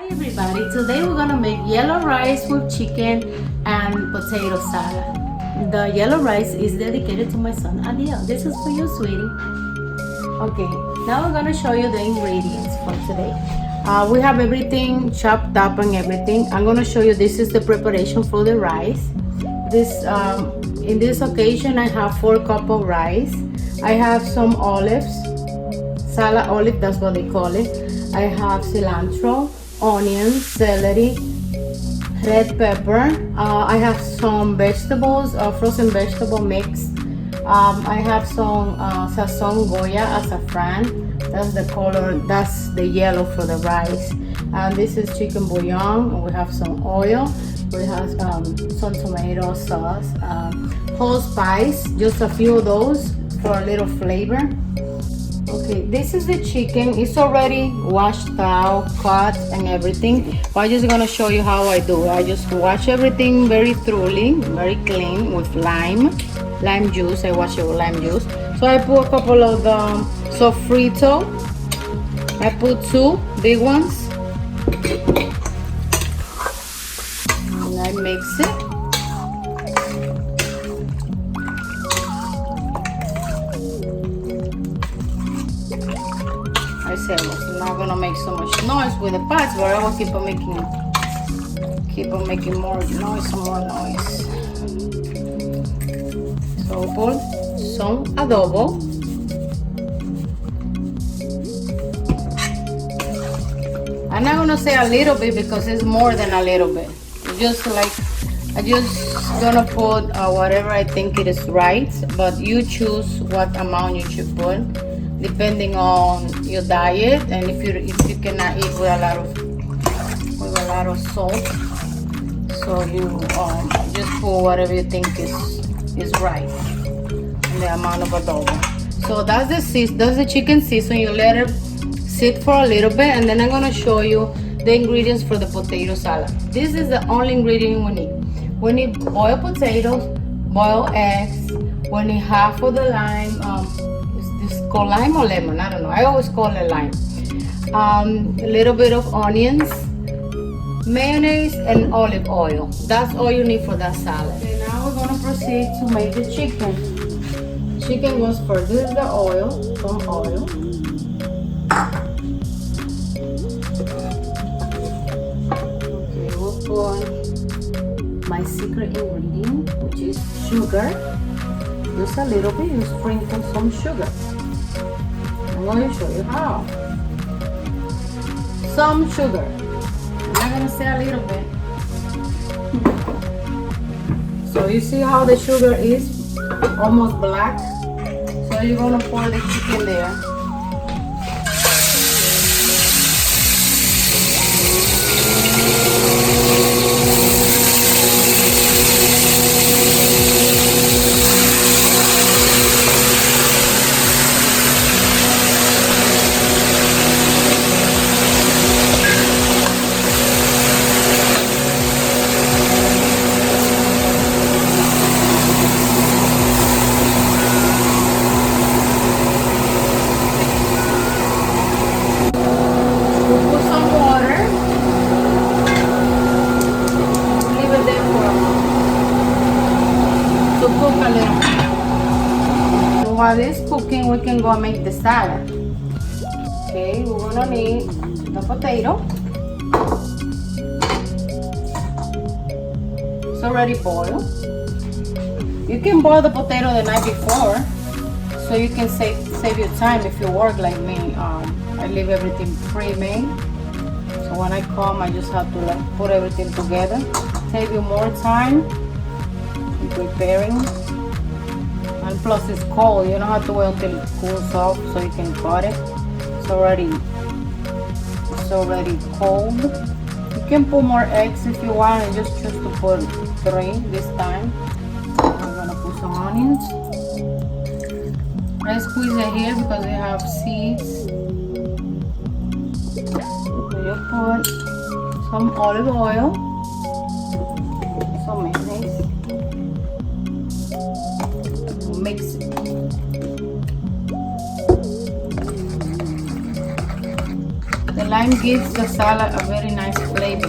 Everybody, today we're gonna make yellow rice with chicken and potato salad. The yellow rice is dedicated to my son Adiel. This is for you, sweetie. Okay, now we're gonna show you the ingredients for today. We have everything chopped up and everything. I'm gonna show you, this is the preparation for the rice. In this occasion I have 4 cups of rice. I have some olives, salad olive, that's what they call it. I have cilantro, onions, celery, red pepper. I have some vegetables, frozen vegetable mix. I have some sazon Goya azafran. That's the color, that's the yellow for the rice. And this is chicken bouillon. We have some oil. We have some tomato sauce, whole spice, just a few of those for a little flavor. Okay, this is the chicken. It's already washed out, cut and everything. But I'm just gonna show you how I do it. I just wash everything very thoroughly, very clean with lime juice. I wash it with lime juice. So I put a couple of sofrito. I put 2 big ones. And I mix it. I said I was not gonna make so much noise with the pots, but I will keep on making more noise and more noise. So put some adobo. I'm not gonna say a little bit because it's more than a little bit. It's just like I just gonna put whatever I think it is right, but you choose what amount you should put depending on your diet, and if you cannot eat with a lot of salt, so you just put whatever you think is right and the amount of adobo. So that's the chicken season. You let it sit for a little bit, and then I'm gonna show you the ingredients for the potato salad. This is the only ingredient we need. We need boiled potatoes, boiled eggs. We need half of the lime. Is called lime or lemon? I don't know. I always call it lime. A little bit of onions, mayonnaise, and olive oil. That's all you need for that salad. Okay, now we're gonna proceed to make the chicken. Chicken goes first. This is the oil, some oil. Okay, we'll put my secret ingredient, which is sugar. Just a little bit. You sprinkle some sugar. I'm going to show you how. Some sugar. I'm not going to say a little bit. So you see how the sugar is almost black? So you're going to pour the chicken there. While it's cooking, we can go and make the salad. Okay, we're gonna need the potato. It's already boiled. You can boil the potato the night before, so you can save your time if you work like me. I leave everything pre-made, so when I come, I just have to put everything together. Save you more time in preparing. And plus it's cold, you don't have to wait until it cools off so you can cut it. It's already cold. You can put more eggs if you want, and just choose to put 3 this time. I'm gonna put some onions. I squeeze it here because they have seeds. So you put some olive oil, some mayonnaise. Mix it. The lime gives the salad a very nice flavor.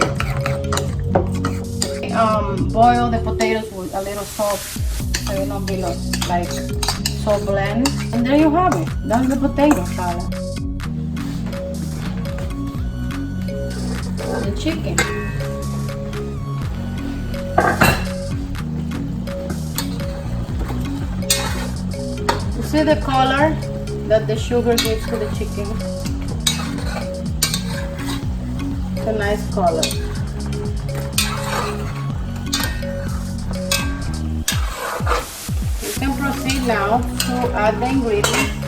Boil the potatoes with a little salt so it don't be like so bland. And there you have it. That's the potato salad. The chicken. You see the color that the sugar gives to the chicken? It's a nice color. You can proceed now to add the ingredients.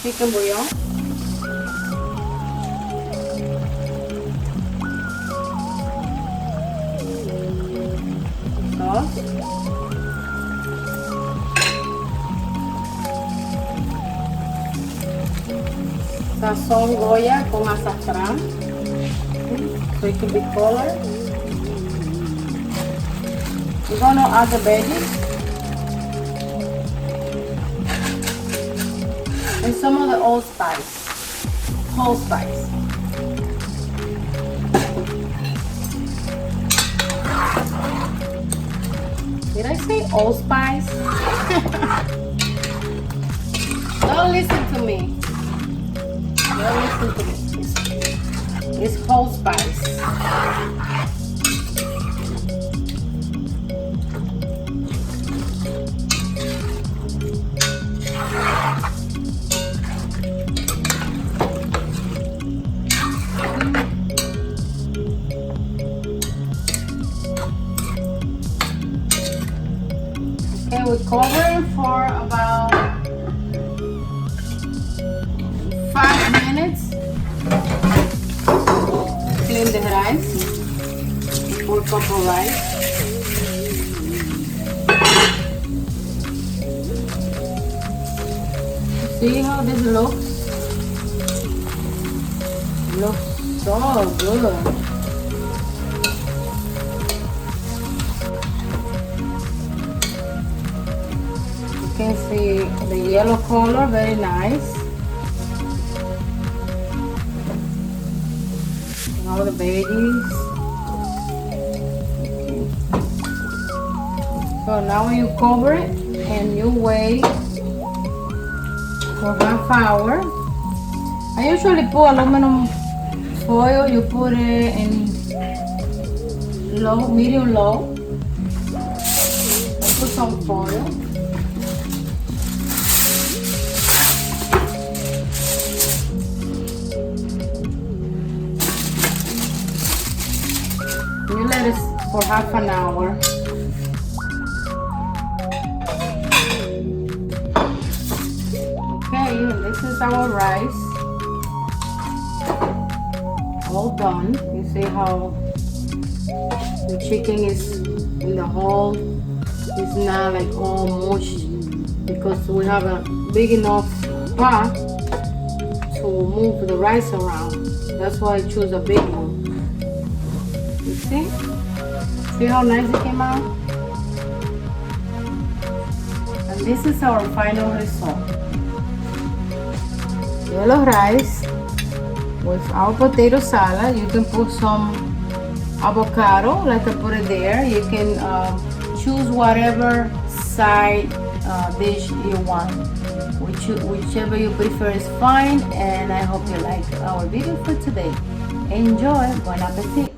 Chicken bouillon. Sauce. Sazón Goya con azafrán. So it can be color. We're gonna add the veggies. And some of the allspice, whole spice. Did I say allspice? Don't listen to me. Don't listen to me. It's whole spice. We cover it for about 5 minutes. Clean the rice. 4 cups of rice. See how this looks? Looks so good. You can see the yellow color, very nice. And all the veggies. Okay. So now you cover it and you wait for half hour. I usually put aluminum foil. You put it in low, medium low. I put some foil. You let it for half an hour. Okay, this is our rice. All done. You see how the chicken is in the hole. It's not like all mushed because we have a big enough pot to move the rice around. That's why I choose a big one. You see? See how nice it came out? And this is our final result. Yellow rice with our potato salad. You can put some avocado, like I put it there. You can choose whatever side dish you want. Whichever you prefer is fine. And I hope you like our video for today. Enjoy. Bon appetit.